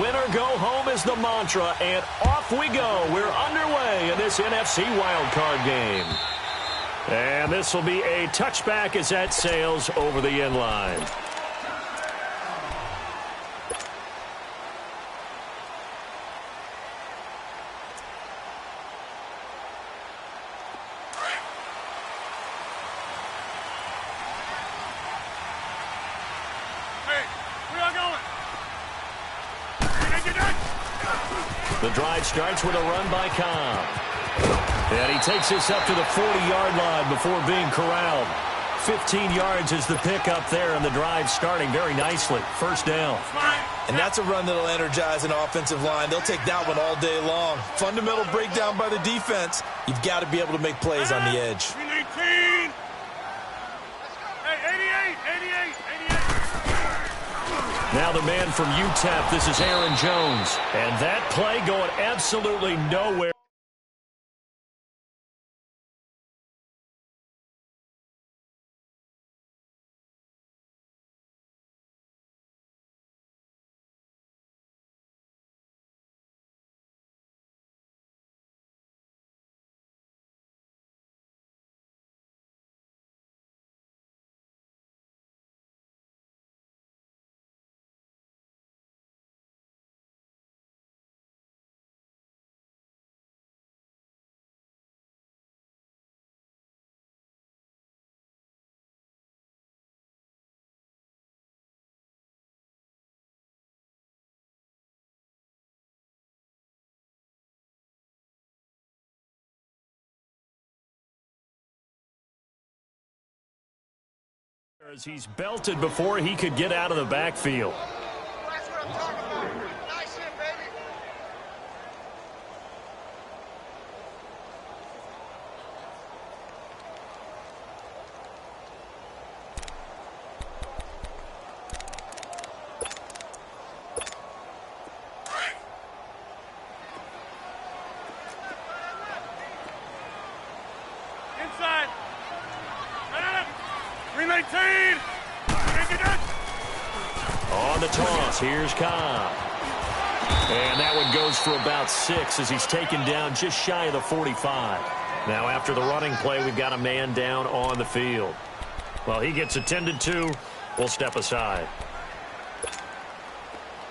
Win or go home is the mantra, and off we go. We're underway in this NFC wildcard game. And this will be a touchback as that sails over the end line. The drive starts with a run by Cobb. And he takes this up to the 40-yard line before being corralled. 15 yards is the pickup there, and the drive starting very nicely. First down. And that's a run that'll energize an offensive line. They'll take that one all day long. Fundamental breakdown by the defense. You've got to be able to make plays on the edge. 319. Hey, 88. Now the man from UTEP, this is Aaron Jones. And that play going absolutely nowhere. As he's belted before he could get out of the backfield. Inside. 319. On the toss, here's Cobb. And that one goes for about 6 as he's taken down just shy of the 45. Now after the running play, we've got a man down on the field. Well, he gets attended to. We'll step aside.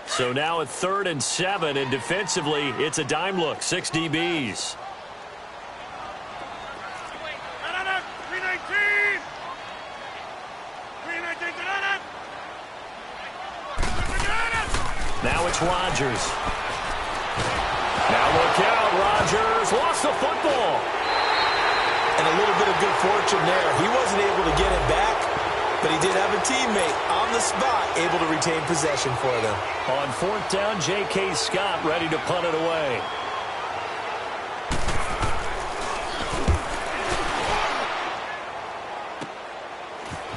So now at 3rd and 7, and defensively, it's a dime look. 6 DBs. Now it's Rodgers. Now look out, Rodgers lost the football. And a little bit of good fortune there. He wasn't able to get it back, but he did have a teammate on the spot able to retain possession for them. On 4th down, J.K. Scott ready to punt it away.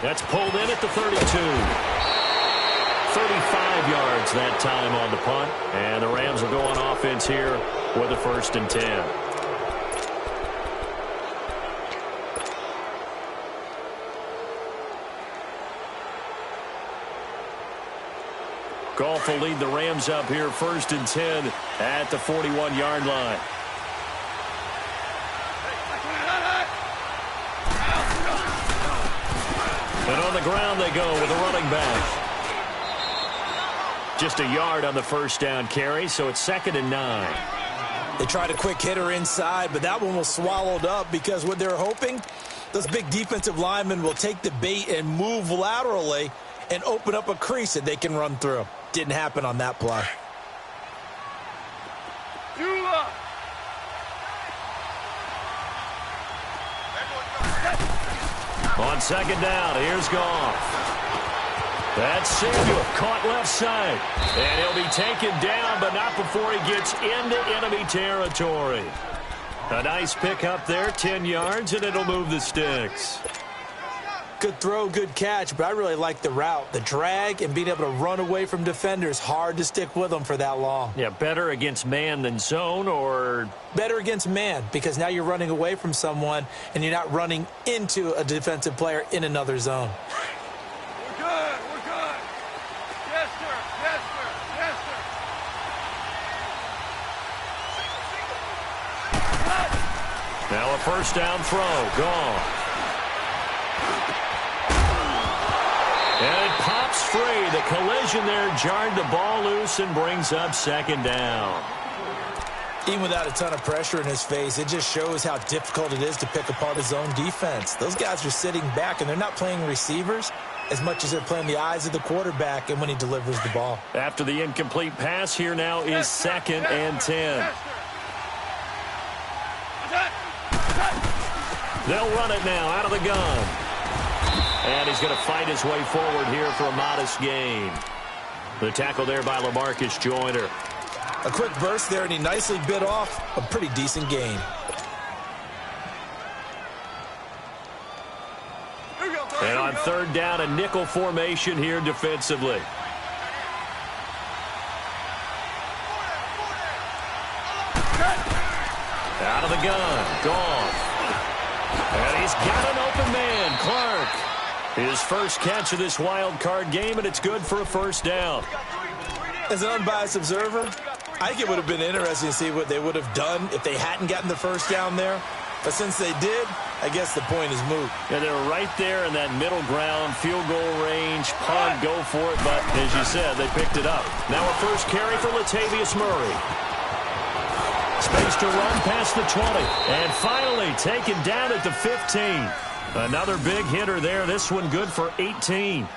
That's pulled in at the 32. 35 yards that time on the punt. And the Rams will go on offense here with a 1st and 10. Goff will lead the Rams up here 1st and 10 at the 41-yard line. And on the ground they go with a running back. Just a yard on the 1st down carry, so it's 2nd and 9. They tried a quick hitter inside, but that one was swallowed up because what they're hoping, those big defensive linemen will take the bait and move laterally and open up a crease that they can run through. Didn't happen on that play. On 2nd down, here's Goff. That's Samuel, caught left side. And he'll be taken down, but not before he gets into enemy territory. A nice pick up there, 10 yards, and it'll move the sticks. Good throw, good catch, but I really like the route. The drag and being able to run away from defenders, hard to stick with them for that long. Yeah, better against man than zone, or? Better against man, because now you're running away from someone and you're not running into a defensive player in another zone. We're good. Yes, sir. Now a first down throw. Gone. And it pops free. The collision there jarred the ball loose and brings up second down. Even without a ton of pressure in his face, it just shows how difficult it is to pick apart his own defense. Those guys are sitting back, and they're not playing receivers as much as they're playing the eyes of the quarterback and when he delivers the ball. After the incomplete pass, here now is 2nd and 10. They'll run it now out of the gun. And he's going to fight his way forward here for a modest gain. The tackle there by LaMarcus Joyner. A quick burst there, and he nicely bit off a pretty decent gain. And on 3rd down, a nickel formation here defensively. Out of the gun, Goff. And he's got an open man, Clark. His first catch of this wild card game, and it's good for a first down. As an unbiased observer, I think it would have been interesting to see what they would have done if they hadn't gotten the first down there. But since they did, I guess the point is moot. Yeah, they were right there in that middle ground, field goal range, punt, go for it. But as you said, they picked it up. Now a first carry for Latavius Murray. Space to run past the 20. And finally taken down at the 15. Another big hitter there. This one good for 18.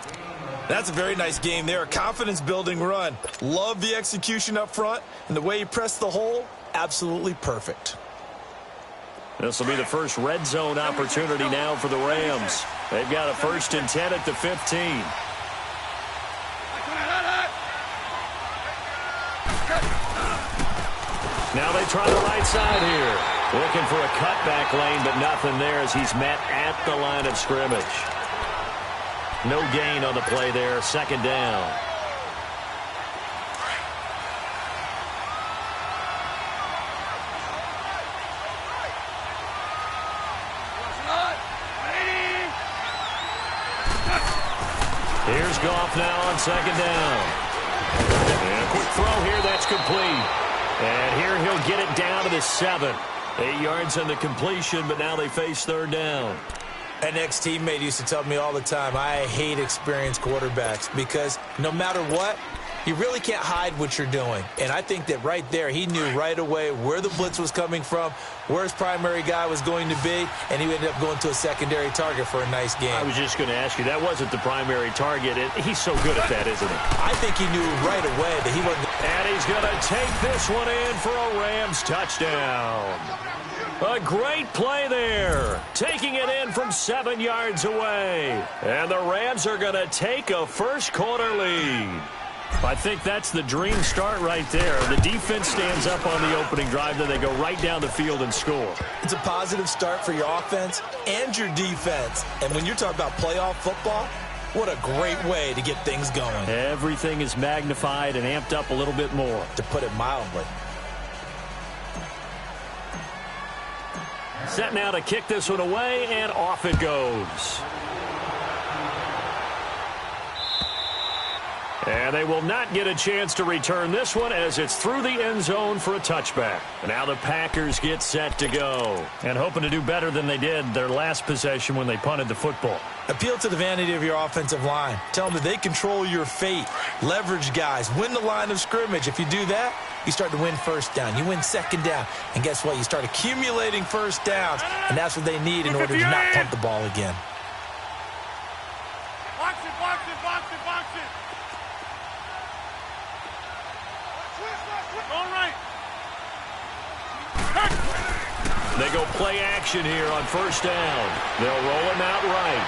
That's a very nice game there. A confidence-building run. Love the execution up front. And the way he pressed the hole, absolutely perfect. This will be the first red zone opportunity now for the Rams. They've got a 1st and 10 at the 15. Now they try the right side here. Looking for a cutback lane, but nothing there as he's met at the line of scrimmage. No gain on the play there. 2nd down. Here's Goff now on 2nd down. And a quick throw here. That's complete. And here he'll get it down to the 7. 8 yards on the completion, but now they face 3rd down. An ex-teammate used to tell me all the time, I hate experienced quarterbacks because no matter what, you really can't hide what you're doing. And I think that right there, he knew right away where the blitz was coming from, where his primary guy was going to be, and he ended up going to a secondary target for a nice game. I was just going to ask you, that wasn't the primary target. He's so good at that, isn't he? I think he knew right away that he wasn't. And he's going to take this one in for a Rams touchdown. A great play there. Taking it in from 7 yards away. And the Rams are going to take a first-quarter lead. I think that's the dream start right there. The defense stands up on the opening drive, then they go right down the field and score. It's a positive start for your offense and your defense. And when you're talking about playoff football, what a great way to get things going. Everything is magnified and amped up a little bit more. To put it mildly. Set now to kick this one away, and off it goes. And they will not get a chance to return this one as it's through the end zone for a touchback. And now the Packers get set to go. And hoping to do better than they did their last possession when they punted the football. Appeal to the vanity of your offensive line. Tell them that they control your fate. Leverage guys. Win the line of scrimmage. If you do that, you start to win first down. You win 2nd down. And guess what? You start accumulating first downs. And that's what they need in order to not punt the ball again. Box it, box it, box it, box it. All right. They go play action here on 1st down. They'll roll him out right.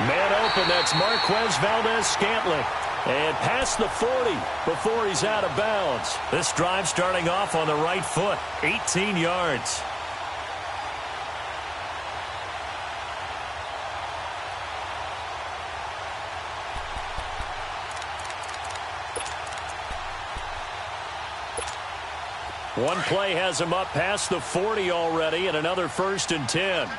Man open, that's Marquez Valdez-Scantling. And past the 40 before he's out of bounds. This drive starting off on the right foot, 18 yards. One play has him up past the 40 already, and another 1st and 10.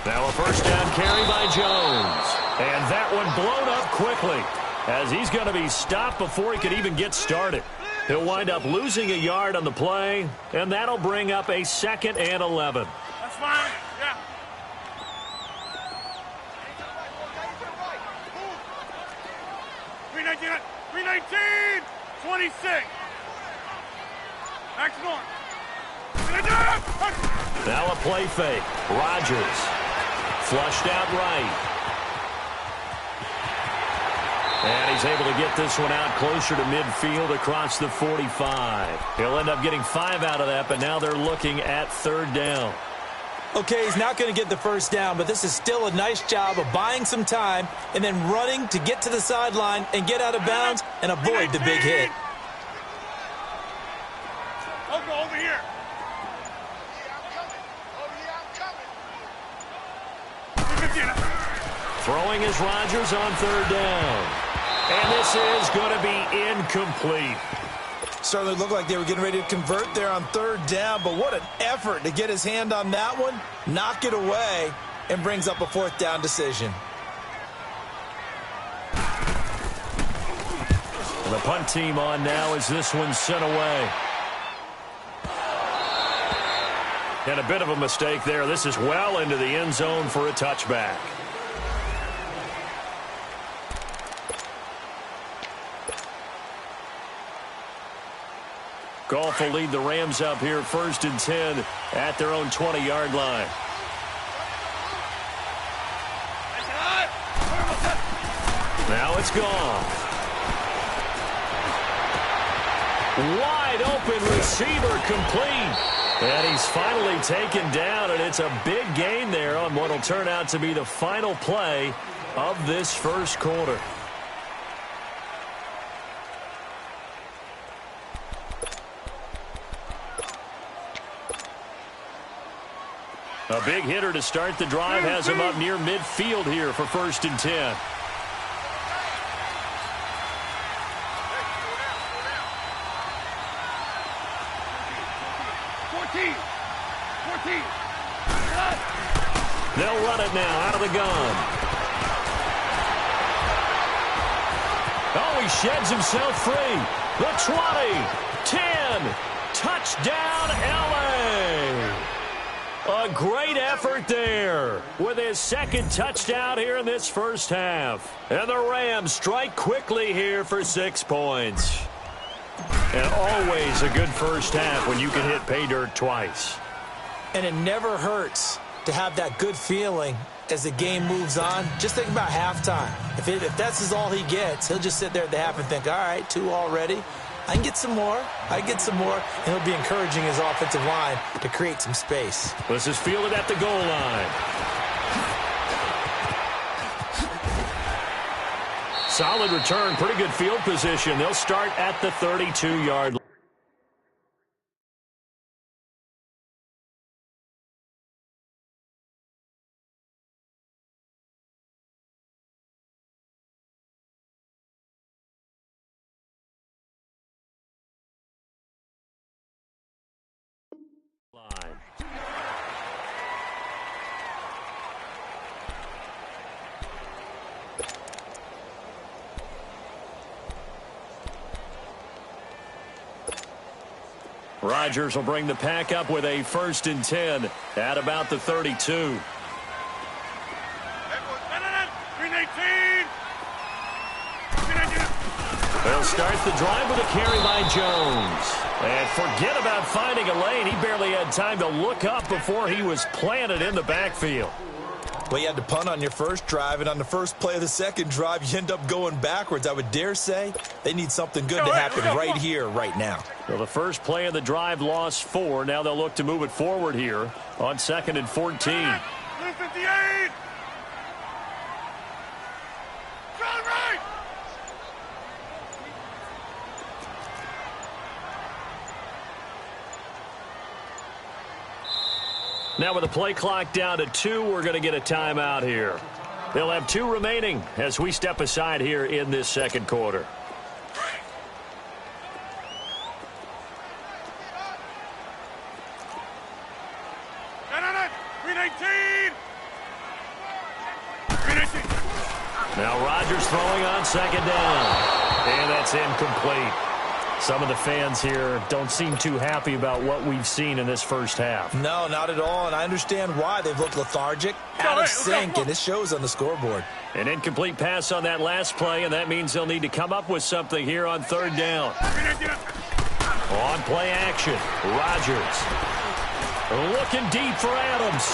Now a 1st down carry by Jones. And that one blown up quickly. as he's going to be stopped before he could even get started. He'll wind up losing a yard on the play, and that'll bring up a 2nd and 11. That's fine. Yeah. $319. 26. Next one. Now a play fake. Rodgers. Flushed out right. And he's able to get this one out closer to midfield across the 45. He'll end up getting 5 out of that, but now they're looking at 3rd down. Okay, he's not going to get the first down, but this is still a nice job of buying some time and then running to get to the sideline and get out of bounds and avoid the big hit. I'll go over here. Throwing is Rodgers on 3rd down. And this is going to be incomplete. Certainly looked like they were getting ready to convert there on 3rd down, but what an effort to get his hand on that one, knock it away, and brings up a 4th down decision. And the punt team on now as this one's sent away. And a bit of a mistake there. This is well into the end zone for a touchback. Goff will lead the Rams up here 1st and 10 at their own 20-yard line. Now it's gone. Wide open receiver complete. And he's finally taken down, and it's a big gain there on what will turn out to be the final play of this 1st quarter. A big hitter to start the drive has him up near midfield here for 1st and 10. They'll run it now out of the gun. Oh, he sheds himself free. The 20, 10, touchdown LA. A great effort there with his 2nd touchdown here in this 1st half. And the Rams strike quickly here for 6 points. And always a good 1st half when you can hit pay dirt twice. And it never hurts to have that good feeling as the game moves on. Just think about halftime. If that's all he gets, he'll just sit there at the half and think, all right, 2 already. I can get some more. I can get some more. And he'll be encouraging his offensive line to create some space. This is fielded at the goal line. Solid return. Pretty good field position. They'll start at the 32-yard line. Rodgers will bring the pack up with a 1st and 10 at about the 32. 319. They'll start the drive with a carry by Jones. And forget about finding a lane. He barely had time to look up before he was planted in the backfield. Well, you had to punt on your 1st drive, and on the 1st play of the 2nd drive, you end up going backwards. I would dare say they need something good to happen right here, right now. Well, the 1st play of the drive lost 4. Now they'll look to move it forward here on 2nd and 14. 358. John Wright. Now with the play clock down to 2, we're going to get a timeout here. They'll have 2 remaining as we step aside here in this 2nd quarter. Now Rodgers throwing on second down. And that's incomplete. Some of the fans here don't seem too happy about what we've seen in this first half. No, not at all, and I understand why. They've looked lethargic, out of sync, and it shows on the scoreboard. An incomplete pass on that last play, and that means they'll need to come up with something here on third down. On play action, Rodgers. Looking deep for Adams.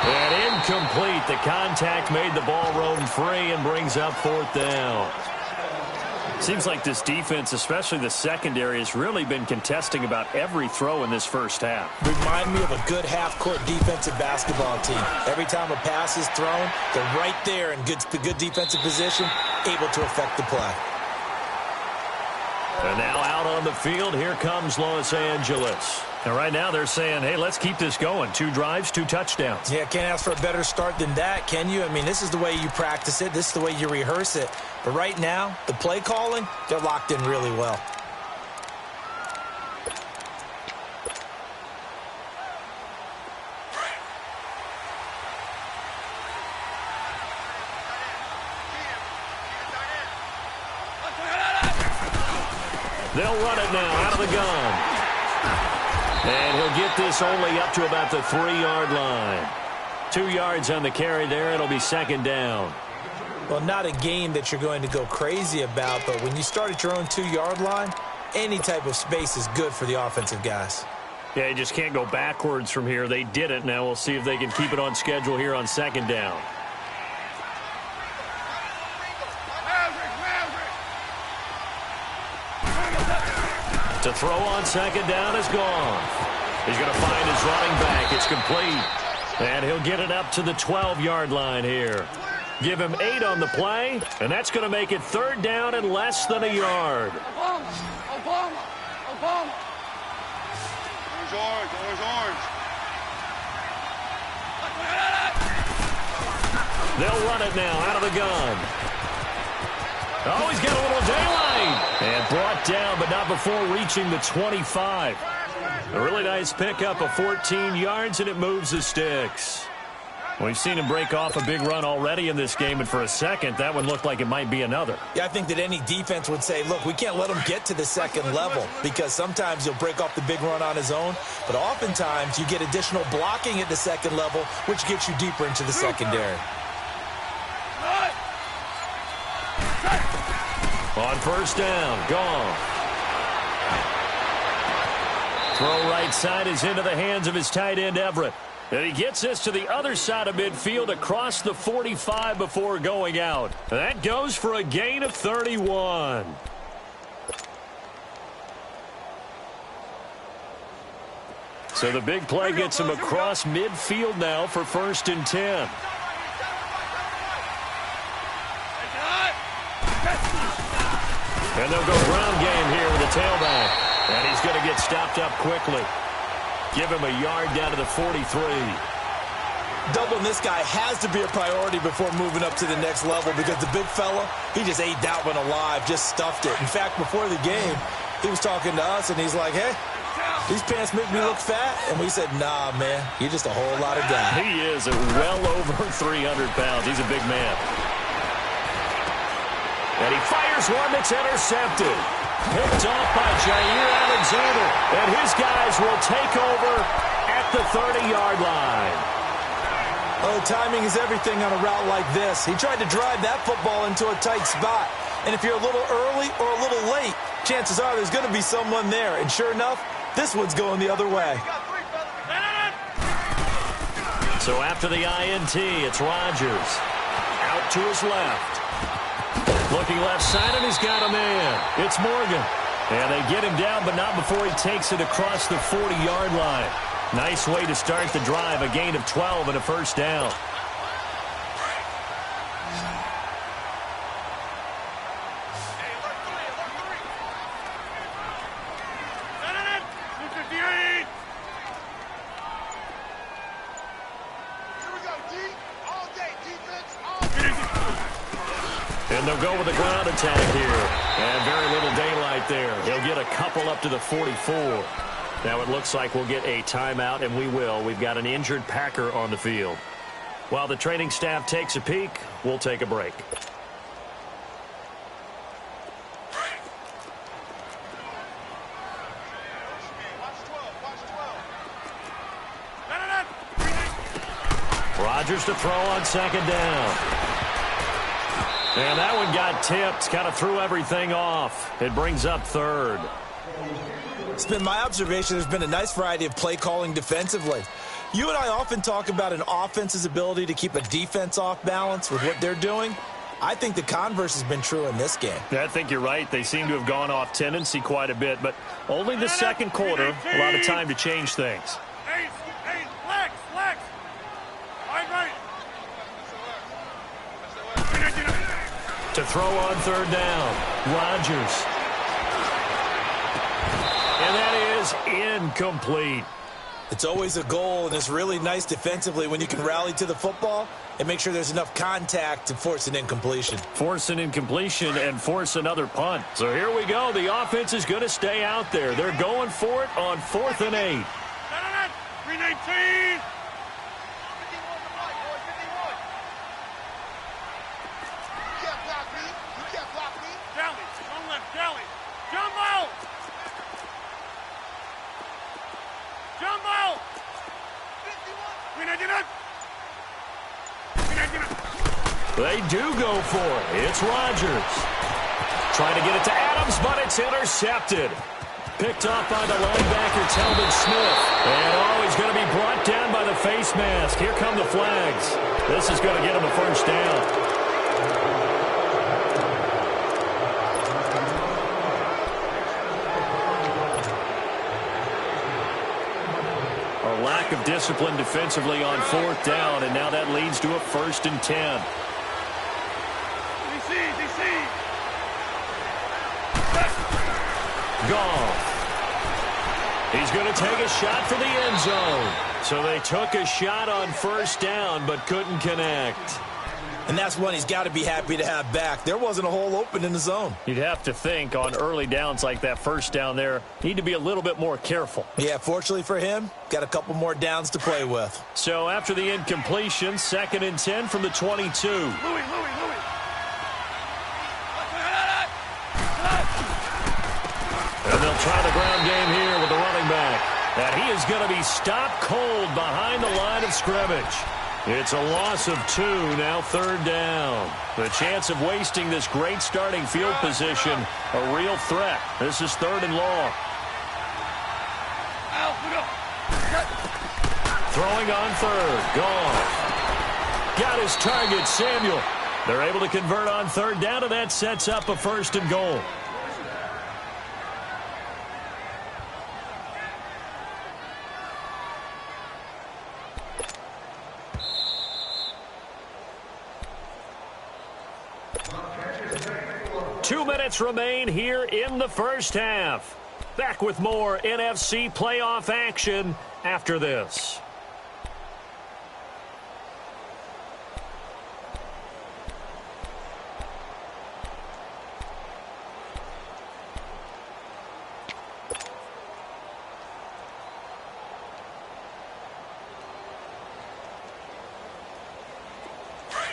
And incomplete. The contact made the ball roam free and brings up fourth down. Seems like this defense, especially the secondary, has really been contesting about every throw in this first half. Remind me of a good half-court defensive basketball team. Every time a pass is thrown, they're right there in good defensive position, able to affect the play. And now out on the field, here comes Los Angeles. And right now they're saying, hey, let's keep this going. 2 drives, 2 touchdowns. Yeah, can't ask for a better start than that, can you? I mean, this is the way you practice it. This is the way you rehearse it. But right now, the play calling, they're locked in really well. They'll run it now out of the gun. And he'll get this only up to about the 3-yard line. 2 yards on the carry there. It'll be second down. Well, not a game that you're going to go crazy about, but when you start at your own 2-yard line, any type of space is good for the offensive guys. Yeah, you just can't go backwards from here. They did it. Now we'll see if they can keep it on schedule here on second down. To throw on second down is gone. He's going to find his running back. It's complete. And he'll get it up to the 12-yard line here. Give him 8 on the play, and that's going to make it third down and less than a yard. Obama. Orange. They'll run it now out of the gun. Oh, he's got a little daylight. And brought down, but not before reaching the 25. A really nice pickup of 14 yards, and it moves the sticks. We've seen him break off a big run already in this game, and for a second, that one looked like it might be another. Yeah, I think that any defense would say, look, we can't let him get to the second level, because sometimes he'll break off the big run on his own, but oftentimes you get additional blocking at the second level, which gets you deeper into the secondary. On first down, gone. Throw right side is into the hands of his tight end, Everett. And he gets this to the other side of midfield across the 45 before going out. That goes for a gain of 31. So the big play gets him across midfield now for 1st and 10. And they'll go ground game here with the tailback. And he's going to get stopped up quickly. Give him a yard down to the 43. Doubling this guy has to be a priority before moving up to the next level, because the big fella, he just ate that one alive, just stuffed it. In fact, before the game, he was talking to us, and he's like, hey, these pants make me look fat. And we said, nah, man, you're just a whole lot of guy. He is well over 300 pounds. He's a big man. And he fires one that's intercepted. Picked off by Jair Alexander. And his guys will take over at the 30-yard line. Oh, timing is everything on a route like this. He tried to drive that football into a tight spot. And if you're a little early or a little late, chances are there's going to be someone there. And sure enough, this one's going the other way. So after the INT, it's Rodgers. Out to his left. Looking left side, and he's got a man. It's Morgan. And they get him down, but not before he takes it across the 40-yard line. Nice way to start the drive. A gain of 12 and a first down. And they'll go with a ground attack here. And very little daylight there. He'll get a couple up to the 44. Now it looks like we'll get a timeout, and we will. We've got an injured Packer on the field. While the training staff takes a peek, we'll take a break. Rodgers to throw on second down. And that one got tipped, kind of threw everything off. It brings up third. It's been my observation there's been a nice variety of play calling defensively. You and I often talk about an offense's ability to keep a defense off balance with what they're doing. I think the converse has been true in this game. I think you're right. They seem to have gone off tendency quite a bit, but only the second quarter, a lot of time to change things. To throw on third down, Rodgers. And that is incomplete. It's always a goal, and it's really nice defensively when you can rally to the football and make sure there's enough contact to force an incompletion. Force an incompletion and force another punt. So here we go. The offense is going to stay out there. They're going for it on 4th and 8. 319. They do go for it. It's Rodgers. Trying to get it to Adams, but it's intercepted. Picked off by the linebacker, Talbot Smith. And, he's going to be brought down by the face mask. Here come the flags. This is going to get him a first down. Lack of discipline defensively on 4th down, and now that leads to a 1st and 10. Goff. He's going to take a shot for the end zone. So they took a shot on 1st down, but couldn't connect. And that's one he's got to be happy to have back. There wasn't a hole open in the zone. You'd have to think on early downs like that 1st down there, need to be a little bit more careful. Yeah, fortunately for him, got a couple more downs to play with. So after the incompletion, 2nd and 10 from the 22. And they'll try the ground game here with the running back. And he is going to be stopped cold behind the line of scrimmage. It's a loss of 2, now 3rd down. The chance of wasting this great starting field position, a real threat. This is 3rd and long. Throwing on 3rd, Goff. Got his target, Samuel. They're able to convert on 3rd down, and that sets up a 1st and goal. Two minutes remain here in the first half. Back with more NFC playoff action after this.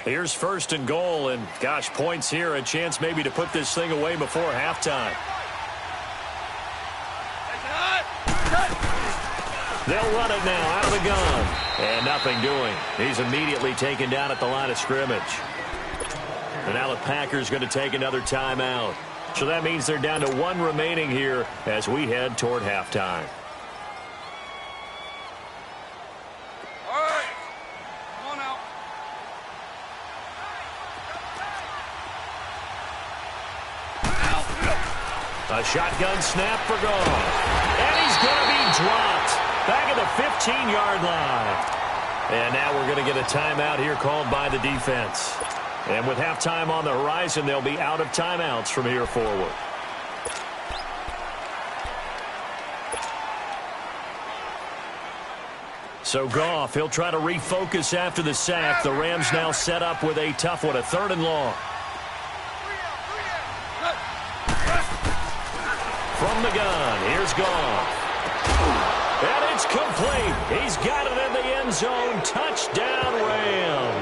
Here's 1st and goal, and gosh, points here, a chance maybe to put this thing away before halftime. They'll run it now out of the gun, and nothing doing. He's immediately taken down at the line of scrimmage. And now the Packers going to take another timeout. So that means they're down to 1 remaining here as we head toward halftime. A shotgun snap for Goff. And he's going to be dropped back at the 15-yard line. And now we're going to get a timeout here called by the defense. And with halftime on the horizon, they'll be out of timeouts from here forward. So Goff, he'll try to refocus after the sack. The Rams now set up with a tough one, a 3rd and long. From the gun, here's Goff. And it's complete. He's got it in the end zone. Touchdown, Rams.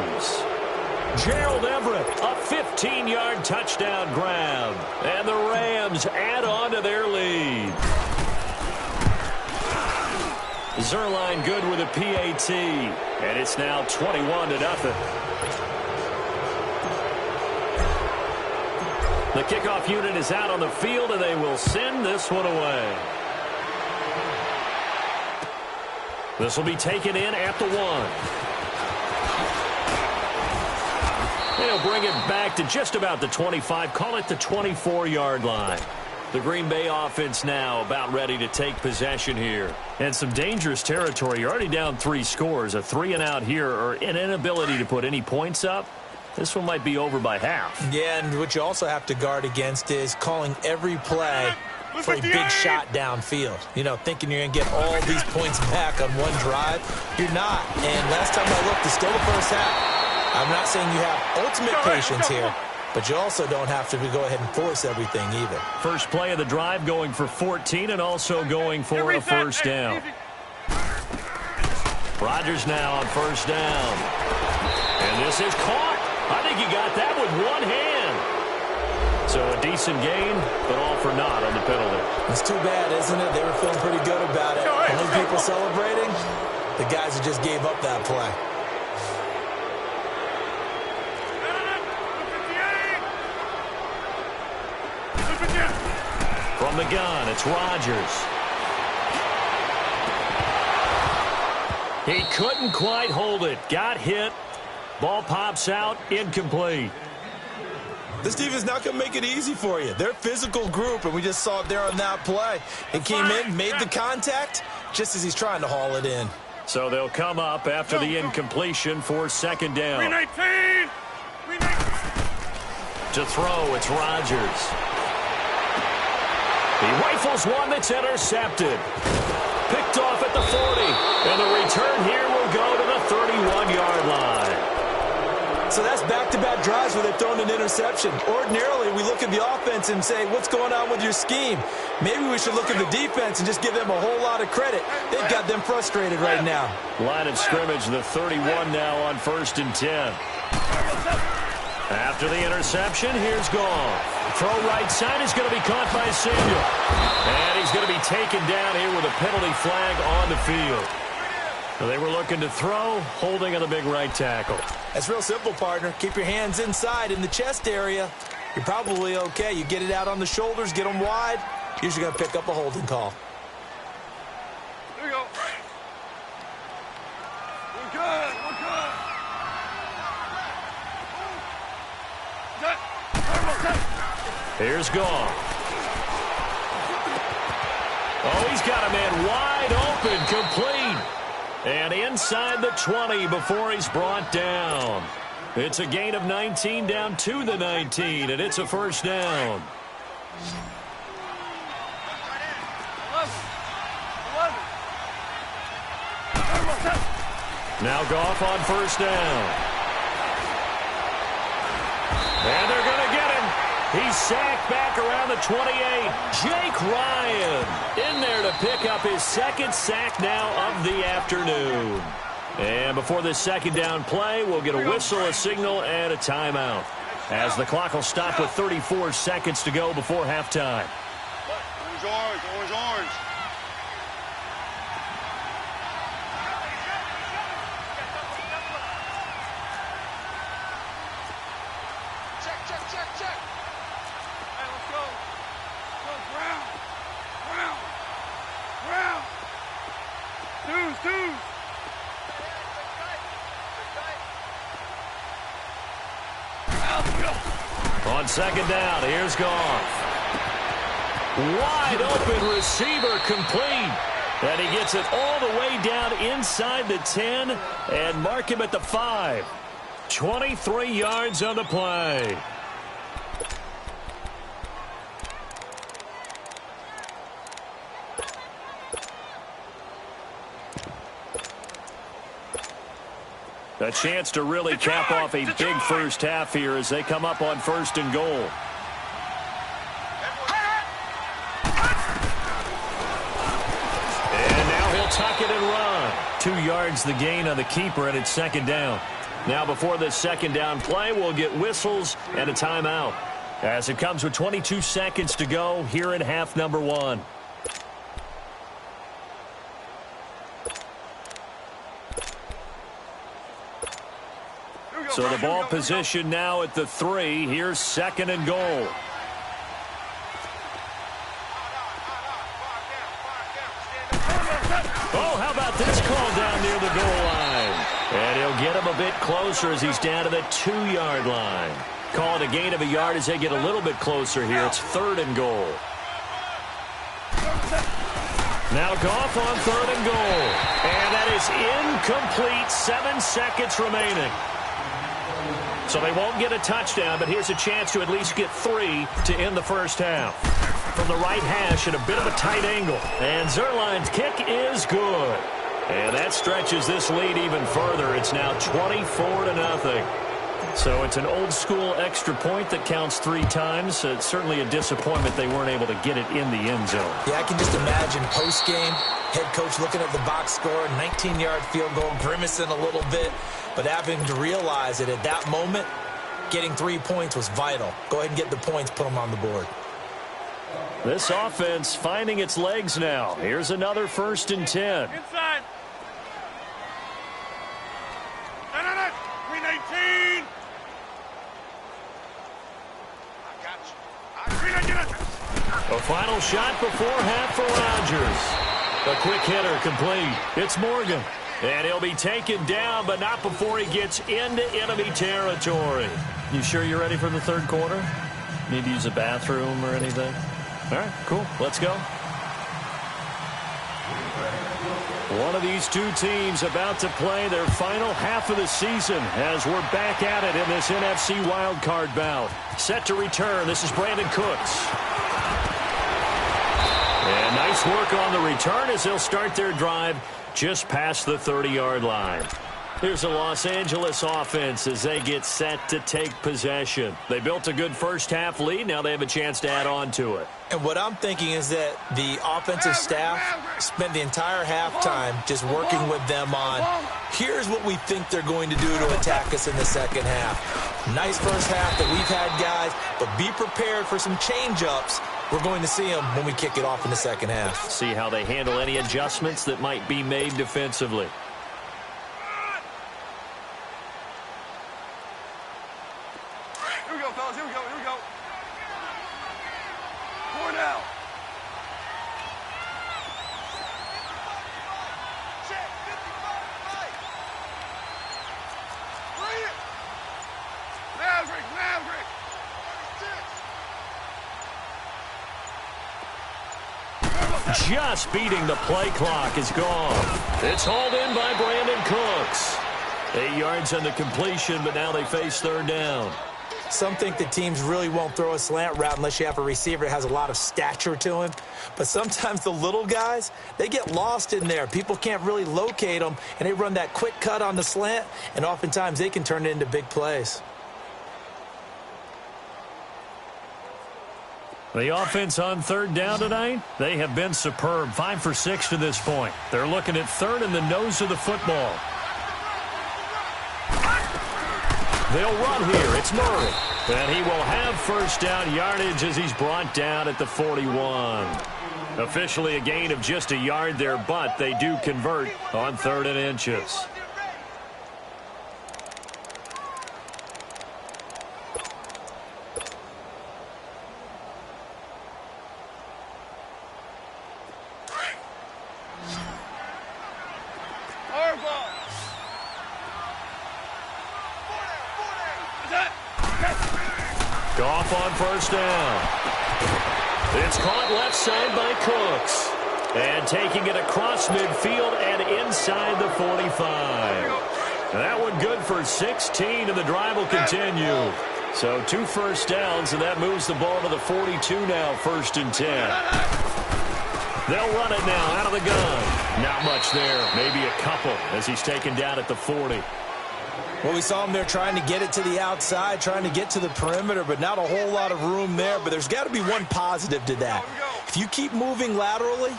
Gerald Everett, a 15-yard touchdown grab. And the Rams add on to their lead. Zerline good with a PAT. And it's now 21-0. The kickoff unit is out on the field, and they will send this one away. This will be taken in at the 1. They'll bring it back to just about the 25, call it the 24-yard line. The Green Bay offense now about ready to take possession here. And some dangerous territory. You're already down 3 scores. A 3-and-out here, or an inability to put any points up. This one might be over by half. Yeah, and what you also have to guard against is calling every play for a big shot downfield. You know, thinking you're going to get all these points back on one drive. You're not. And last time I looked, it's still the first half. I'm not saying you have ultimate patience here, but you also don't have to go ahead and force everything either. First play of the drive going for 14 and also going for a first down. Rodgers now on first down. And this is caught. I think he got that with one hand. So a decent gain, but all for naught on the penalty. It's too bad, isn't it? They were feeling pretty good about it. Only people celebrating, the guys who just gave up that play. From the gun, it's Rodgers. He couldn't quite hold it. Got hit. Ball pops out, incomplete. This defense not going to make it easy for you. They're a physical group, and we just saw it there on that play. It came in, made the contact, just as he's trying to haul it in. So they'll come up after the incompletion for second down. 319! To throw, it's Rodgers. He rifles one that's intercepted. Picked off at the 40. And the return here will go to the 31-yard line. So that's back-to-back drives where they've thrown an interception. Ordinarily, we look at the offense and say, what's going on with your scheme? Maybe we should look at the defense and just give them a whole lot of credit. They've got them frustrated right now. Line of scrimmage, the 31 now on 1st and 10. After the interception, here's Goff. Throw right side is going to be caught by Samuel. And he's going to be taken down here with a penalty flag on the field. So they were looking to throw, holding on the big right tackle. That's real simple, partner. Keep your hands inside in the chest area. You're probably okay. You get it out on the shoulders, get them wide. Usually going to pick up a holding call. There you go. We're good. We're good. Here's Goff. Oh, he's got a man wide open, complete. And inside the 20 before he's brought down. It's a gain of 19 down to the 19, and it's a first down. 11. Now Goff on first down. And they're going to get him. He's sacked back around the 28. Jake Ryan in there to pick up his second sack now of the afternoon. And before this second down play, we'll get a whistle, a signal, and a timeout. As the clock will stop with 34 seconds to go before halftime. Orange, orange, orange. Check. Hey, let's go. Go, ground. Twos. On second down, here's Goff. Wide open receiver, complete. And he gets it all the way down inside the 10 and mark him at the 5. 23 yards on the play. A chance to really cap off a big first half here as they come up on 1st and goal. And now he'll tuck it and run. 2 yards the gain on the keeper, and it's second down. Now before this second down play, we'll get whistles and a timeout, as it comes with 22 seconds to go here in half number 1. So the ball position now at the 3. Here's second and goal. Oh, how about this call down near the goal line? And he'll get him a bit closer as he's down to the 2-yard line. Call it a gain of a yard as they get a little bit closer here. It's third and goal. Now Goff on third and goal. And that is incomplete. 7 seconds remaining. So they won't get a touchdown, but here's a chance to at least get 3 to end the first half. From the right hash at a bit of a tight angle. And Zuerlein's kick is good. And that stretches this lead even further. It's now 24-0. So it's an old-school extra point that counts 3 times. It's certainly a disappointment they weren't able to get it in the end zone. Yeah, I can just imagine post-game, head coach looking at the box score, 19-yard field goal, grimacing a little bit, but having to realize that at that moment, getting 3 points was vital. Go ahead and get the points, put them on the board. This offense finding its legs now. Here's another 1st and 10. Inside. No. 319. A final shot before half for Rodgers. A quick hitter complete. It's Morgan. And he'll be taken down, but not before he gets into enemy territory. You sure you're ready for the third quarter? Need to use a bathroom or anything? All right, cool. Let's go. One of these two teams about to play their final half of the season as we're back at it in this NFC wildcard bout. Set to return. This is Brandon Cooks. And nice work on the return as they'll start their drive just past the 30-yard line. Here's the Los Angeles offense as they get set to take possession. They built a good first-half lead. Now they have a chance to add on to it. And what I'm thinking is that the offensive staff spent the entire halftime just working with them on, here's what we think they're going to do to attack us in the second half. Nice first half that we've had, guys, but be prepared for some change-ups. We're going to see them when we kick it off in the second half. See how they handle any adjustments that might be made defensively. Here we go, fellas. Here we go. Here we go. 4 now. Check. 55. Right. Bring it. Maverick. 36. Just beating the play clock is gone. It's hauled in by Brandon Cooks. 8 yards on the completion, but now they face third down. Some think the teams really won't throw a slant route unless you have a receiver that has a lot of stature to him. But sometimes the little guys, they get lost in there. People can't really locate them, and they run that quick cut on the slant, and oftentimes they can turn it into big plays. The offense on third down tonight, they have been superb. 5 for 6 to this point. They're looking at third in the nose of the football. They'll run here. It's Murray. And he will have first down yardage as he's brought down at the 41. Officially a gain of just a yard there, but they do convert on 3rd and inches. Goff on first down. It's caught left side by Cooks. And taking it across midfield and inside the 45. That one good for 16, and the drive will continue. So 2 first downs, and that moves the ball to the 42 now, 1st and 10. They'll run it now out of the gun. Not much there, maybe a couple as he's taken down at the 40. Well, we saw him there trying to get it to the outside, trying to get to the perimeter, but not a whole lot of room there. But there's got to be one positive to that. If you keep moving laterally,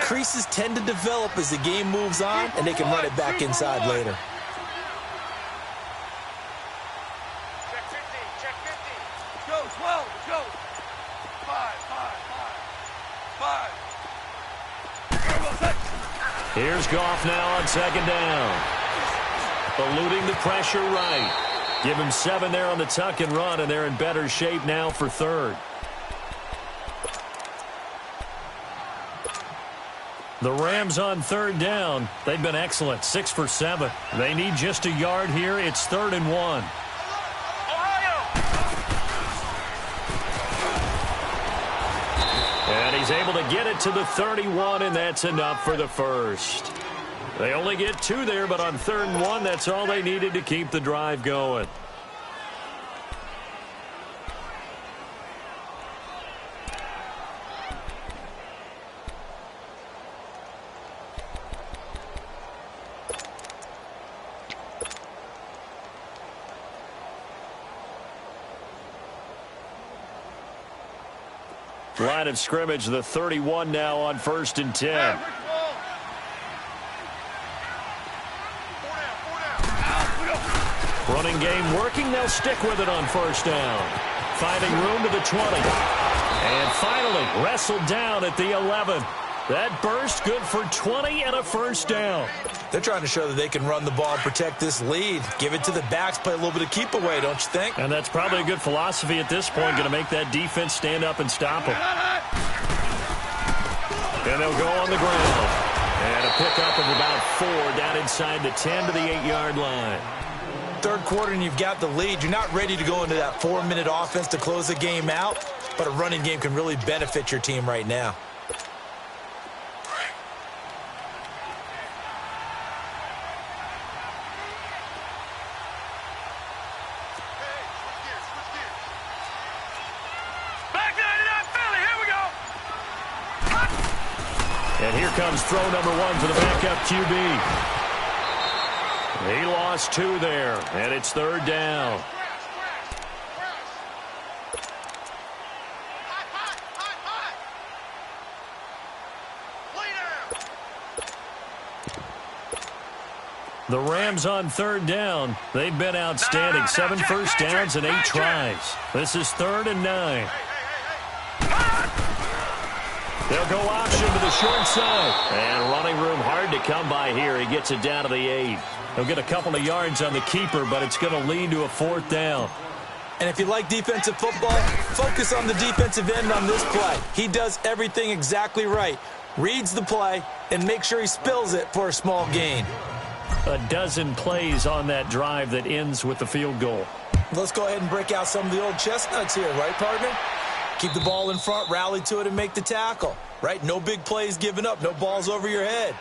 creases tend to develop as the game moves on, and they can run it back inside later. go. 5. Here's Goff now on second down. Eluding the pressure right. Give him 7 there on the tuck and run, and they're in better shape now for third. The Rams on third down. They've been excellent, 6 for 7. They need just a yard here. It's 3rd and 1. And he's able to get it to the 31, and that's enough for the first. They only get 2 there, but on 3rd and 1, that's all they needed to keep the drive going. Line of scrimmage, the 31 now on 1st and 10. Running game working. They'll stick with it on 1st down. Finding room to the 20. And finally wrestled down at the 11. That burst good for 20 and a 1st down. They're trying to show that they can run the ball and protect this lead. Give it to the backs, play a little bit of keep away, don't you think? And that's probably a good philosophy at this point. Going to make that defense stand up and stop them. And they'll go on the ground. And a pickup of about 4 down inside the 10 to the 8-yard line. Third quarter and you've got the lead. You're not ready to go into that 4-minute offense to close the game out, but a running game can really benefit your team right now. And here comes throw number 1 for the backup QB. He lost 2 there, and it's 3rd down. The Rams on 3rd down. They've been outstanding. 7 first downs and 8 tries. This is 3rd and 9. They'll go option to the short side. And running room hard to come by here. He gets it down to the 8. He'll get a couple of yards on the keeper, but it's going to lead to a 4th down. And if you like defensive football, focus on the defensive end on this play. He does everything exactly right. Reads the play and makes sure he spills it for a small gain. A dozen plays on that drive that ends with the field goal. Let's go ahead and break out some of the old chestnuts here, right, partner? Keep the ball in front, rally to it, and make the tackle, right? No big plays given up, no balls over your head.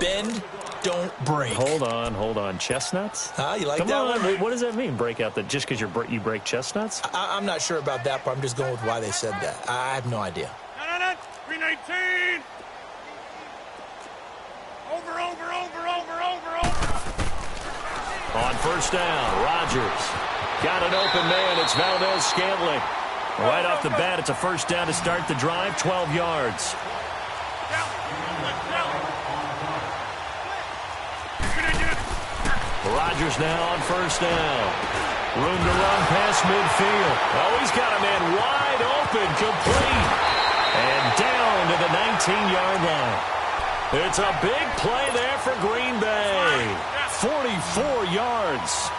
Bend, don't break. Hold on. Chestnuts? You like Come that on. one? What does that mean, break out? Just because you break chestnuts? I'm not sure about that, but I'm just going with why they said that. I have no idea. 319. Over. On 1st down, Rodgers. Got an open man. It's Valdez-Scantling. Right off the bat, it's a 1st down to start the drive, 12 yards. Rodgers now on 1st down. Room to run past midfield. Oh, he's got a man wide open, complete. And down to the 19-yard line. It's a big play there for Green Bay. 44 yards.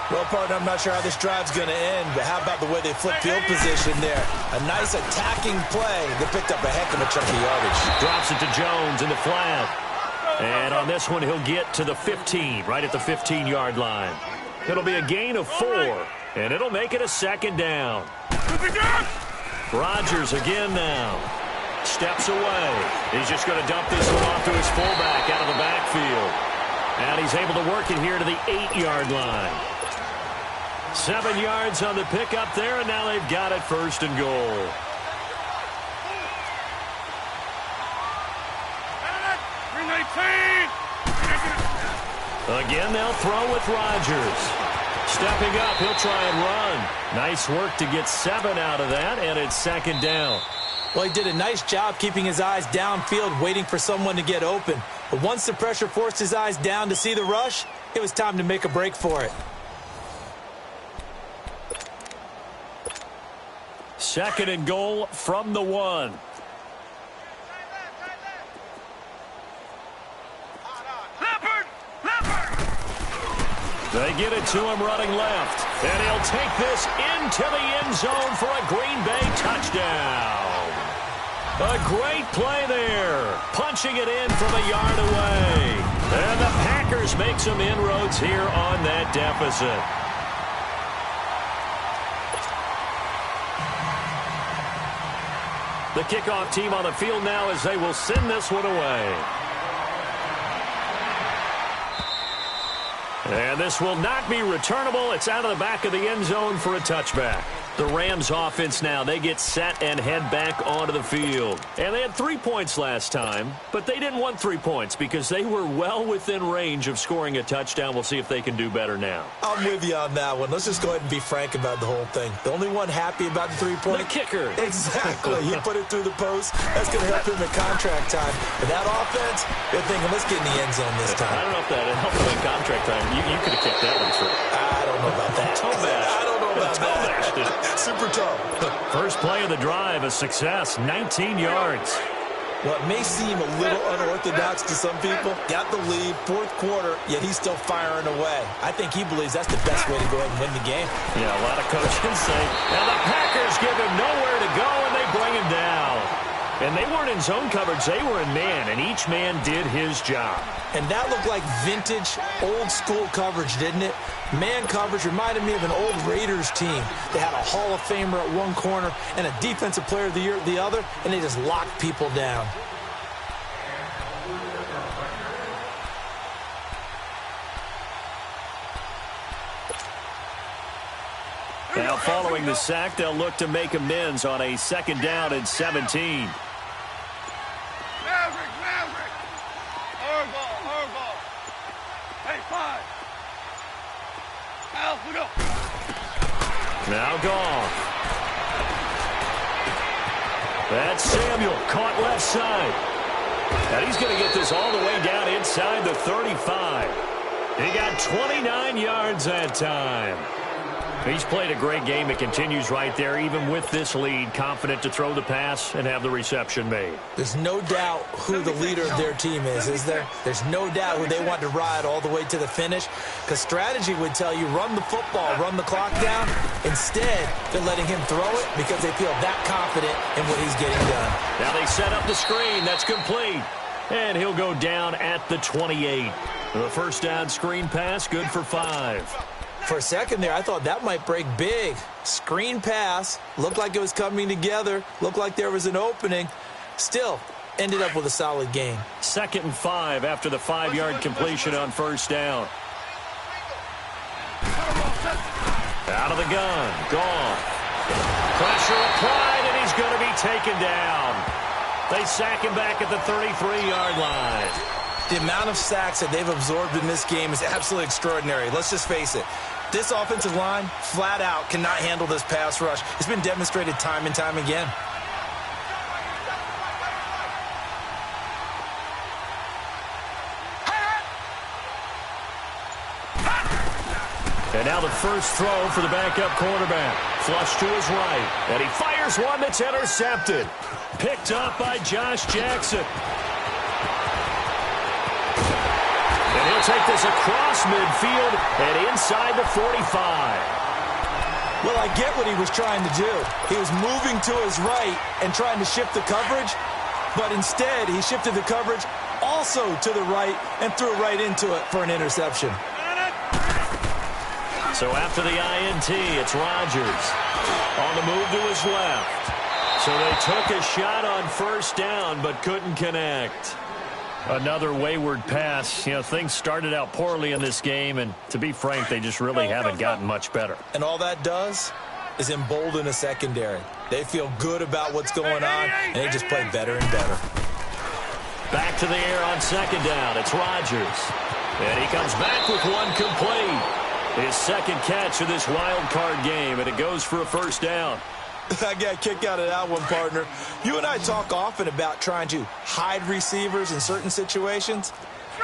Well, partner, I'm not sure how this drive's going to end, but how about the way they flip field position there? A nice attacking play that picked up a heck of a chunk of yardage. Drops it to Jones in the flat. And on this one, he'll get to the 15, right at the 15-yard line. It'll be a gain of 4, and it'll make it a 2nd down. Rodgers again now. Steps away. He's just going to dump this one off to his fullback out of the backfield. And he's able to work it here to the 8-yard line. 7 yards on the pickup there, and now they've got it 1st and goal. Again, they'll throw with Rodgers. Stepping up, he'll try and run. Nice work to get 7 out of that, and it's 2nd down. Well, he did a nice job keeping his eyes downfield, waiting for someone to get open. But once the pressure forced his eyes down to see the rush, it was time to make a break for it. 2nd and goal from the 1. They get it to him running left. And he'll take this into the end zone for a Green Bay touchdown. A great play there. Punching it in from a yard away. And the Packers make some inroads here on that deficit. The kickoff team on the field now as they will send this one away. And this will not be returnable. It's out of the back of the end zone for a touchback. The Rams offense now, they get set and head back onto the field. And they had 3 points last time, but they didn't want 3 points because they were well within range of scoring a touchdown. We'll see if they can do better now. I'm with you on that one. Let's just go ahead and be frank about the whole thing. The only one happy about the 3-point. The kicker. Exactly. He put it through the post. That's going to help him in contract time. But that offense, they're thinking, let's get in the end zone this time. I don't know if that helped him in contract time. You could have kicked that one through. I don't know about that. I don't know about that. Super tough. First play of the drive, a success, 19 yards. What may seem a little unorthodox to some people, got the lead, 4th quarter, yet he's still firing away. I think he believes that's the best way to go ahead and win the game. Yeah, a lot of coaches say, now the Packers give him nowhere to go, and they bring him down. And they weren't in zone coverage, they were in man, and each man did his job. And that looked like vintage, old-school coverage, didn't it? Man coverage reminded me of an old Raiders team. They had a Hall of Famer at one corner and a Defensive Player of the Year at the other, and they just locked people down. Now following the sack, they'll look to make amends on a 2nd down and 17. Maverick. Hard ball. Hey, 5. Al, we go. Now gone. That's Samuel, caught left side. And he's going to get this all the way down inside the 35. He got 29 yards that time. He's played a great game. It continues right there, even with this lead, confident to throw the pass and have the reception made. There's no doubt who the leader of their team is there? There's no doubt who they want to ride all the way to the finish, because strategy would tell you run the football, run the clock down. Instead, they're letting him throw it because they feel that confident in what he's getting done. Now they set up the screen. That's complete. And he'll go down at the 28. The first down screen pass, good for 5. For a second there, I thought that might break big. Screen pass, looked like it was coming together, looked like there was an opening. Still, ended up with a solid game. 2nd and 5 after the 5-yard completion on first down. Out of the gun, gone. Pressure applied, and he's going to be taken down. They sack him back at the 33-yard line. The amount of sacks that they've absorbed in this game is absolutely extraordinary. Let's just face it. This offensive line, flat out, cannot handle this pass rush. It's been demonstrated time and time again. And now the first throw for the backup quarterback. Flush to his right. And he fires one that's intercepted. Picked up by Josh Jackson. And he'll take this across midfield and inside the 45. Well, I get what he was trying to do. He was moving to his right and trying to shift the coverage, but instead he shifted the coverage also to the right and threw right into it for an interception. So after the INT, it's Rodgers on the move to his left. So they took a shot on first down but couldn't connect. Another wayward pass. You know, things started out poorly in this game, and to be frank, they just really haven't gotten much better. And all that does is embolden a secondary. They feel good about what's going on, and they just play better and better. Back to the air on second down. It's Rodgers. And he comes back with one complete. His second catch of this wild card game, and it goes for a first down. I got a kick out of that one, partner. You and I talk often about trying to hide receivers in certain situations,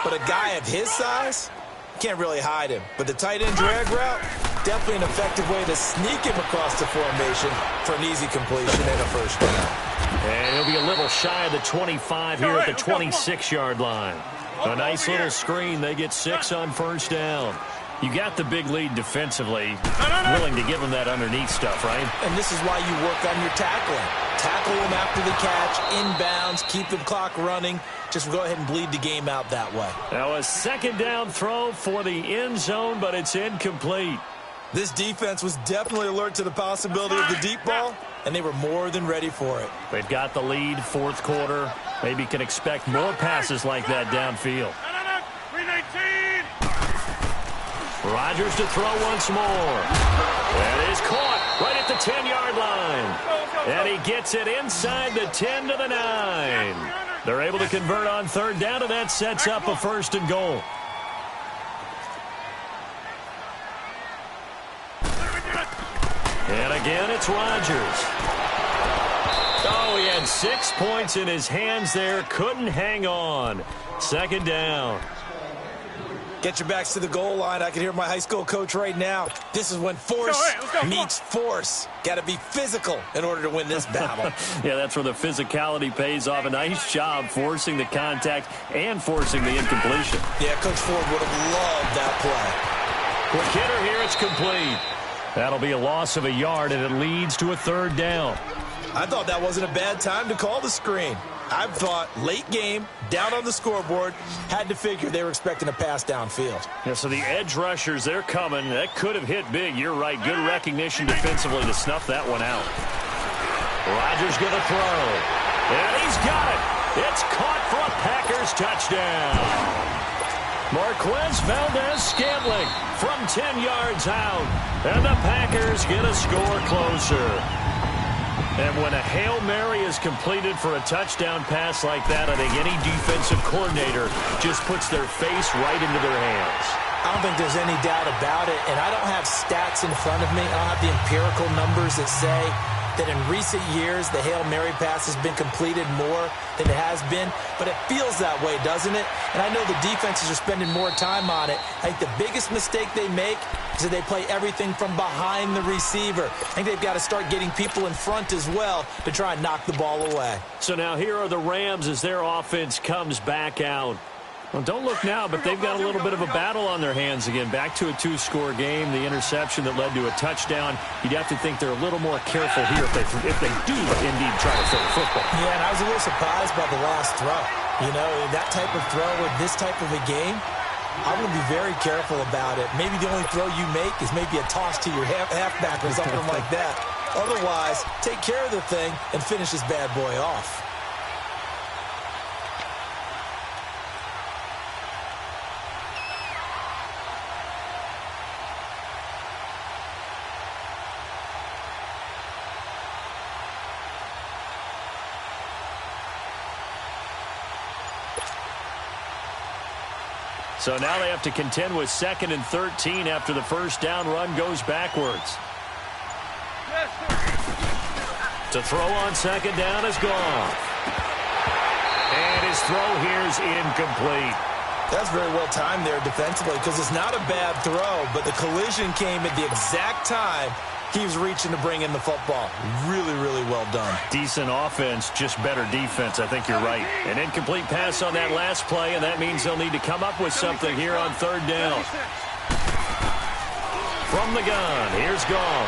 but a guy of his size, can't really hide him. But the tight end drag route, Definitely an effective way to sneak him across the formation for an easy completion and a first down. And he'll be a little shy of the 25 here at the 26-yard line. A nice little screen. They get 6 on first down. You got the big lead defensively. Willing to give them that underneath stuff, right? And this is why you work on your tackling. Tackle them after the catch, inbounds, keep the clock running. Just go ahead and bleed the game out that way. Now a second down throw for the end zone, but it's incomplete. This defense was definitely alert to the possibility of the deep ball, and they were more than ready for it. They've got the lead, fourth quarter. Maybe can expect more passes like that downfield. 319. Rodgers to throw once more. That is caught right at the 10-yard line. And he gets it inside the 10 to the 9. They're able to convert on third down, and that sets up a first and goal. And again, it's Rodgers. Oh, he had 6 points in his hands there. Couldn't hang on. Second down. Get your backs to the goal line. I can hear my high school coach right now. This is when force meets force. Got to be physical in order to win this battle. Yeah, that's where the physicality pays off. A nice job forcing the contact and forcing the incompletion. Yeah, Coach Ford would have loved that play. Quick hitter here. It's complete. That'll be a loss of a yard, and it leads to a third down. I thought that wasn't a bad time to call the screen. I thought late game, down on the scoreboard, had to figure they were expecting a pass downfield. Yeah, so the edge rushers, they're coming. That could have hit big. You're right. Good recognition defensively to snuff that one out. Rodgers going to throw. And he's got it. It's caught for a Packers touchdown. Marquez Valdez-Scantling from 10 yards out. And the Packers get a score closer. And when a Hail Mary is completed for a touchdown pass like that, I think any defensive coordinator just puts their face right into their hands. I don't think there's any doubt about it, and I don't have stats in front of me. I don't have the empirical numbers that say that in recent years the Hail Mary pass has been completed more than it has been, but it feels that way, doesn't it? And I know the defenses are spending more time on it. I think the biggest mistake they make is that they play everything from behind the receiver. I think they've got to start getting people in front as well to try and knock the ball away. So now here are the Rams as their offense comes back out. Well, don't look now, but they've got a little bit of a battle on their hands again. Back to a 2-score game. The interception that led to a touchdown. You'd have to think they're a little more careful here if they do indeed try to throw the football. Yeah, and I was a little surprised by the last throw. You know, that type of throw in this type of a game, I'm going to be very careful about it. Maybe the only throw you make is maybe a toss to your halfback or something like that. Otherwise, take care of the thing and finish this bad boy off. So now they have to contend with 2nd and 13 after the first down run goes backwards. To throw on second down is gone. And his throw here is incomplete. That's very well timed there defensively because it's not a bad throw, but the collision came at the exact time he was reaching to bring in the football. Really, really well done. Decent offense, just better defense. I think you're right. An incomplete pass on that last play, and that means they'll need to come up with something here on third down. From the gun, here's Goff.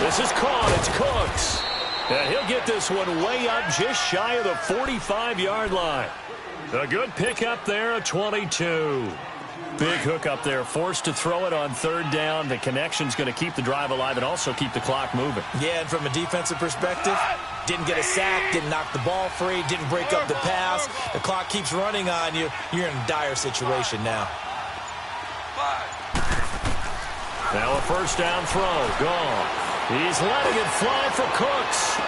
This is caught. It's Cooks. And he'll get this one way up just shy of the 45-yard line. A good pickup there at 22. Big hook up there, forced to throw it on third down. The connection's going to keep the drive alive and also keep the clock moving. Yeah, and from a defensive perspective, didn't get a sack, didn't knock the ball free, didn't break up the pass. The clock keeps running on you. You're in a dire situation now. Now a first down throw. Gone. He's letting it fly for Cooks.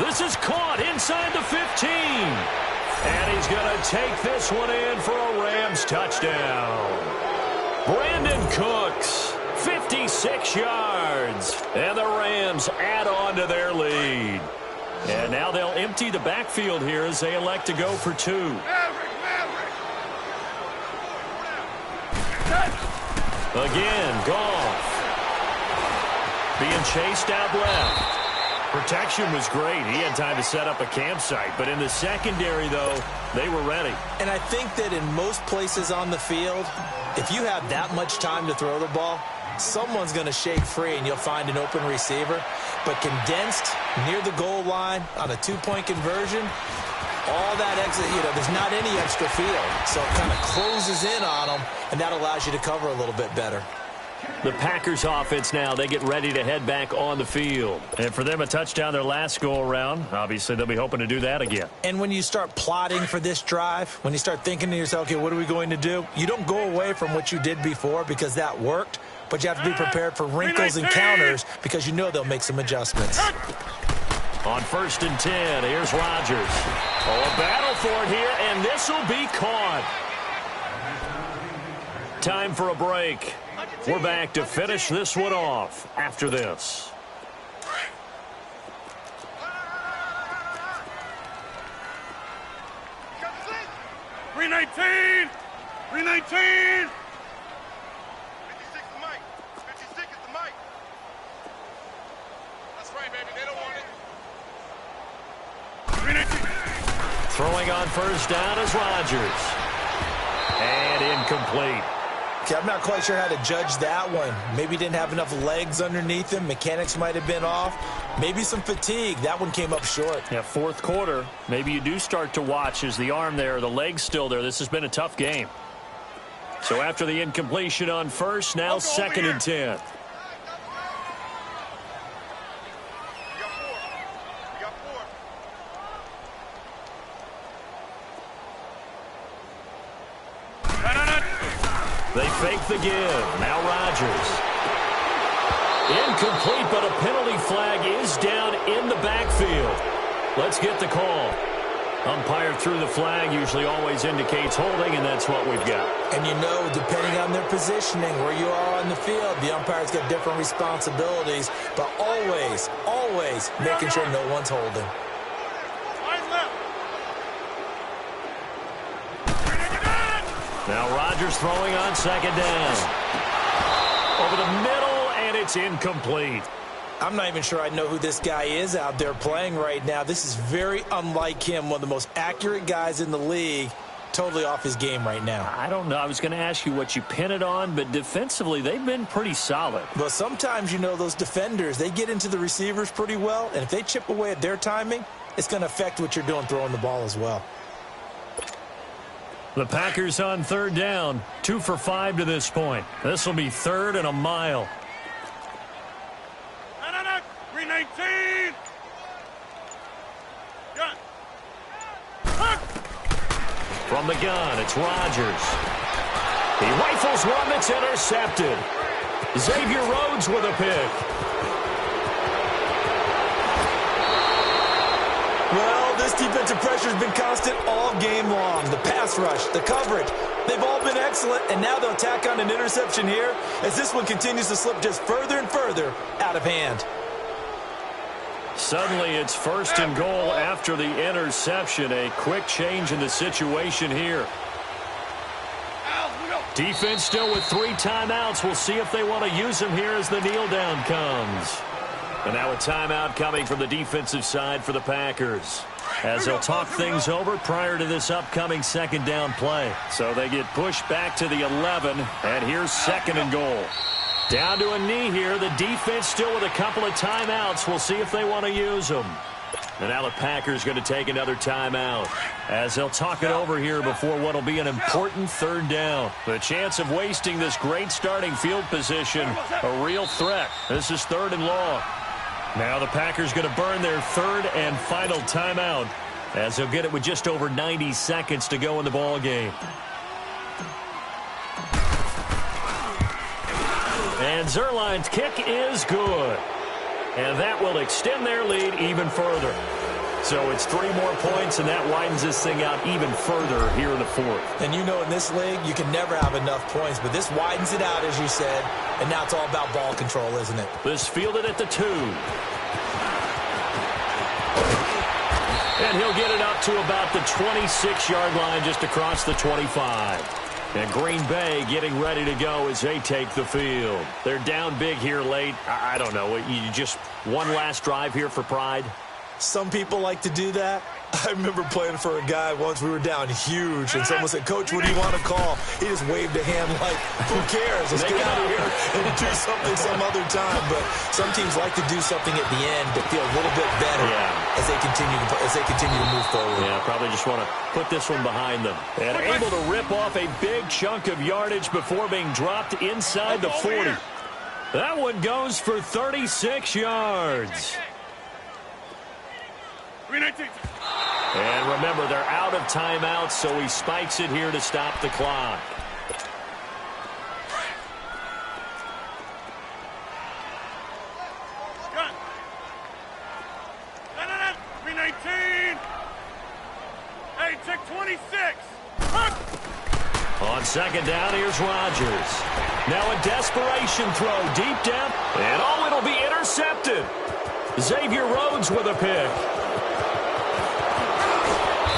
This is caught inside the 15. And he's going to take this one in for a Rams touchdown. Brandon Cooks, 56 yards. And the Rams add on to their lead. And now they'll empty the backfield here as they elect to go for 2. Again, Goff. Being chased out left. Protection was great. He had time to set up a campsite. But in the secondary, though, they were ready. And I think that in most places on the field, if you have that much time to throw the ball, someone's going to shake free and you'll find an open receiver. But condensed near the goal line on a two-point conversion, all that exit, there's not any extra field. So it kind of closes in on them, and that allows you to cover a little bit better. The Packers offense now, they get ready to head back on the field. And for them, a touchdown their last go-around. Obviously, they'll be hoping to do that again. And when you start plotting for this drive, when you start thinking to yourself, okay, what are we going to do? You don't go away from what you did before because that worked, but you have to be prepared for wrinkles and counters because you know they'll make some adjustments. On 1st and 10, here's Rodgers. Oh, a battle for it here, and this will be caught. Time for a break. We're back to finish this one off after this. $319! $319! 56 the mic. 56 is the mic. That's right, baby. They don't want it. 319. Throwing on 1st down is Rodgers. And incomplete. Okay, I'm not quite sure how to judge that one. Maybe didn't have enough legs underneath him. Mechanics might have been off. Maybe some fatigue. That one came up short. Yeah, 4th quarter. Maybe you do start to watch as the arm there, the leg's still there. This has been a tough game. So after the incompletion on 1st, now 2nd and 10. They fake the give. Now Rodgers. Incomplete, but a penalty flag is down in the backfield. Let's get the call. Umpire threw the flag, usually always indicates holding, and that's what we've got. And depending on their positioning, where you are on the field, the umpire's got different responsibilities, but always, always making sure no one's holding. Now Rodgers throwing on 2nd down. Over the middle, and it's incomplete. I'm not even sure I know who this guy is out there playing right now. This is very unlike him, one of the most accurate guys in the league. Totally off his game right now. I don't know. I was going to ask you what you pin it on, but defensively, they've been pretty solid. Well, sometimes, those defenders, they get into the receivers pretty well, and if they chip away at their timing, it's going to affect what you're doing throwing the ball as well. The Packers on 3rd down, 2 for 5 to this point. This will be 3rd and a mile. 319! Gun! From the gun, it's Rodgers. He rifles one that's intercepted. Xavier Rhodes with a pick. Well, this defensive pressure has been constant all game long. The pass rush, the coverage, they've all been excellent, and now they'll tack on an interception here as this one continues to slip just further and further out of hand. Suddenly, it's 1st and goal after the interception. A quick change in the situation here. Defense still with 3 timeouts. We'll see if they want to use them here as the kneel down comes. And now a timeout coming from the defensive side for the Packers, as they'll talk things over prior to this upcoming 2nd down play. So they get pushed back to the 11, and here's 2nd and goal. Down to a knee here. The defense still with a couple of timeouts. We'll see if they want to use them. And now the Packers going to take another timeout as they'll talk it over here before what will be an important 3rd down. The chance of wasting this great starting field position, a real threat. This is 3rd and long. Now the Packers going to burn their 3rd and final timeout as they'll get it with just over 90 seconds to go in the ball game. And Zerline's kick is good. And that will extend their lead even further. So it's 3 more points, and that widens this thing out even further here in the 4th. And in this league, you can never have enough points, but this widens it out, as you said, and now it's all about ball control, isn't it? This fielded at the 2. And he'll get it up to about the 26-yard line, just across the 25. And Green Bay getting ready to go as they take the field. They're down big here late. I don't know. You just one last drive here for pride? Some people like to do that. I remember playing for a guy once. We were down huge, and someone said, "Coach, what do you want to call?" He just waved a hand like, who cares? Let's get out of here and do something some other time. But some teams like to do something at the end to feel a little bit better as they continue to move forward. Yeah, probably just want to put this one behind them. And able to rip off a big chunk of yardage before being dropped inside the 40. That one goes for 36 yards. And remember, they're out of timeouts, so he spikes it here to stop the clock. Gun. 319. Hey, check 26. On second down, here's Rodgers. Now a desperation throw deep down. And it'll be intercepted. Xavier Rhodes with a pick.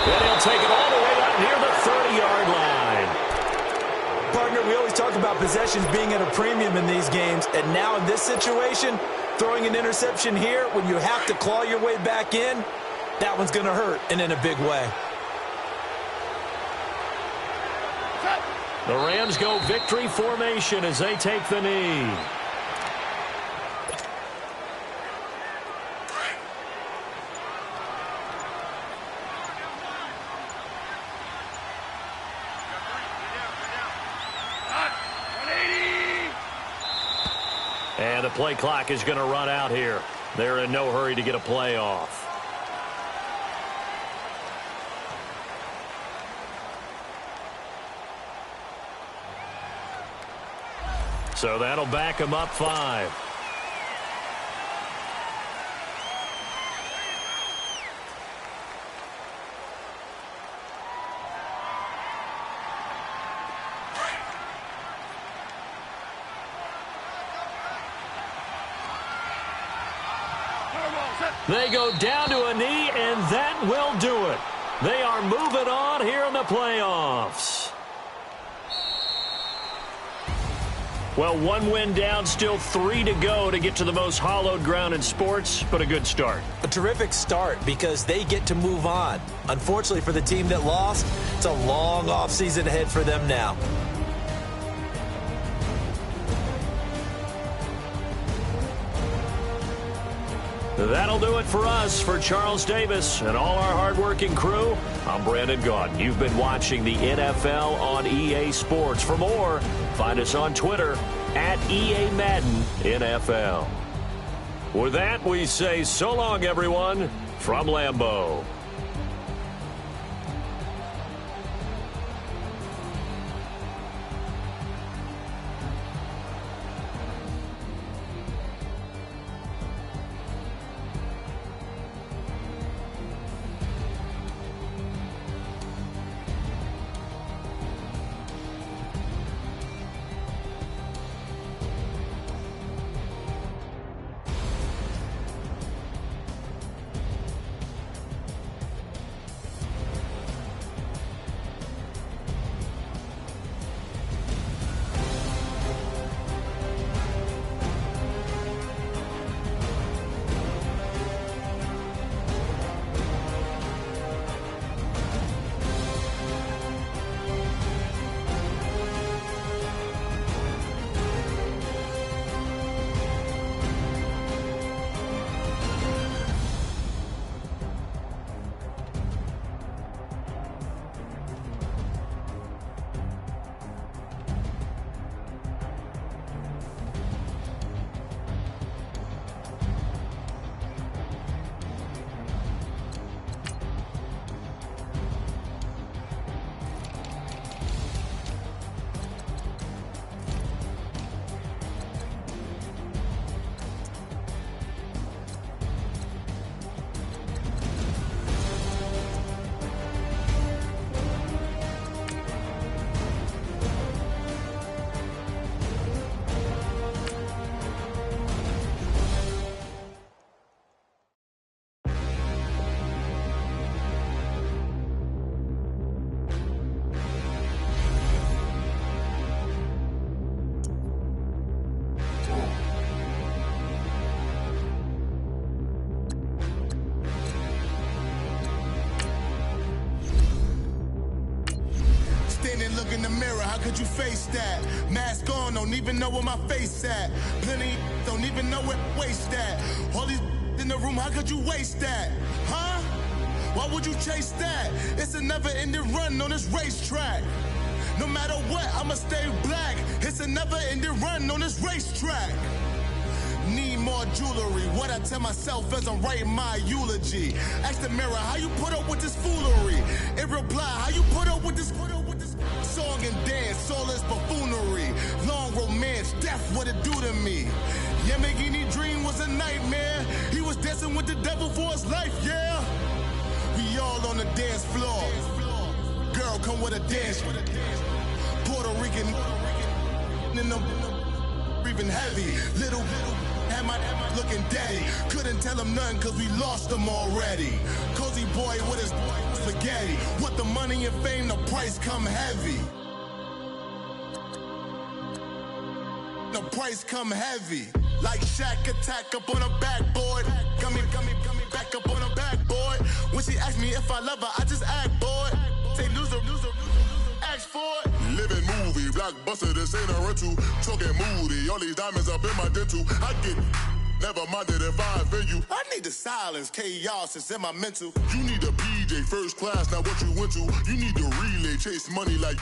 And he'll take it all the way out near the 30-yard line. Partner, we always talk about possessions being at a premium in these games, and now in this situation, throwing an interception here when you have to claw your way back in, that one's going to hurt, and in a big way. The Rams go victory formation as they take the knee. And the play clock is going to run out here. They're in no hurry to get a play off. So that'll back them up 5. They go down to a knee, and that will do it. They are moving on here in the playoffs. Well, one win down, still 3 to go to get to the most hallowed ground in sports, but a good start. A terrific start because they get to move on. Unfortunately for the team that lost, it's a long offseason ahead for them now. That'll do it for us. For Charles Davis and all our hardworking crew, I'm Brandon Gaudin. You've been watching the NFL on EA Sports. For more, find us on Twitter at EA Madden NFL. With that, we say so long, everyone, from Lambeau. how could you face that? Mask on, don't even know where my face at. Plenty don't even know where waste at. All these in the room, how could you waste that? Huh? Why would you chase that? It's a never-ending run on this racetrack. No matter what, I'ma stay black. It's a never-ending run on this racetrack. Need more jewelry. What I tell myself as I'm writing my eulogy. Ask the mirror, how you put up with this foolery? In reply, how you put up with this song and dance, all this buffoonery. Long romance, death, what it do to me? Yamagini dream was a nightmare. He was dancing with the devil for his life, yeah. We all on the dance floor. Girl, come with a dance. Puerto Rican in the breathing heavy. Little am I looking daddy. Couldn't tell him nothing cause we lost him already. Cozy boy with his spaghetti. Want the money and fame, the price come heavy. The price come heavy. Like Shaq attack up on a backboard. Gummy, back up on a backboard. When she asked me if I love her, I just act bored. Say loser, ask for it. Living movie, blockbuster, this ain't a rental. Talking moody, all these diamonds up in my dental. I get never minded if I offend you. I need the silence, chaos is in my mental. You need a PJ first class, not what you went to. You need to relay, chase money like